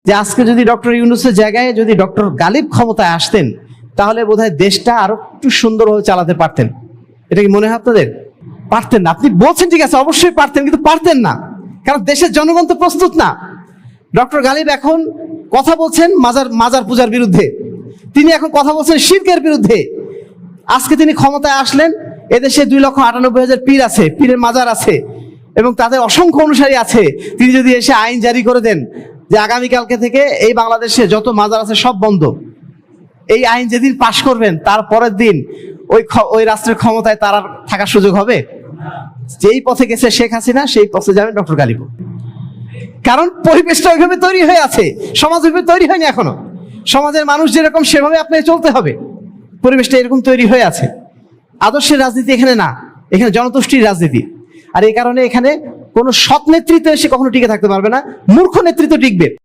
যে আজকে যদি ডক্টর ইউনূসের জায়গায় যদি ডক্টর গালিব ক্ষমতায় আসতেন, তাহলে বোধহয় দেশটা আরো একটু সুন্দরভাবে চালাতে পারতেন। এটা কি মনে হয় আপনাদের? পারতেন না। আপনি বলছেন ঠিক আছে, অবশ্যই পারতেন, কিন্তু পারতেন না, কারণ দেশের জনগণ তো প্রস্তুত না। ডক্টর গালিব এখন কথা বলছেন মাজার পূজার বিরুদ্ধে, তিনি এখন কথা বলছেন শিরকের বিরুদ্ধে। আজকে তিনি ক্ষমতায় আসলেন, এদেশে 2,98,000 পীর আছে, পীরের মাজার আছে এবং তাদের অসংখ্য অনুসারী আছে। তিনি যদি এসে আইন জারি করে দেন যে আগামীকালকে থেকে এই বাংলাদেশে যত মাজার আছে সব বন্ধ, এই আইন যেদিন পাশ করবেন তার পরের দিন ওই রাষ্ট্রের ক্ষমতায় তার থাকার সুযোগ হবে? যেই পথে গেছে শেখ হাসিনা, সেই পথে যাবেন ডক্টর গালিব। কারণ পরিবেশটা ওইভাবে তৈরি হয়ে আছে, সমাজ ওইভাবে তৈরি হয়নি এখনো। সমাজের মানুষ যেরকম সেভাবে আপনাকে চলতে হবে, পরিবেশটা এরকম তৈরি হয়ে আছে। আদর্শের রাজনীতি এখানে না, এখানে জনতুষ্টির রাজনীতি। আর এই কারণে এখানে কোনো সৎ নেতৃত্ব এসে কখনো টিকে থাকতে পারবে না, মূর্খ নেতৃত্ব টিকবে।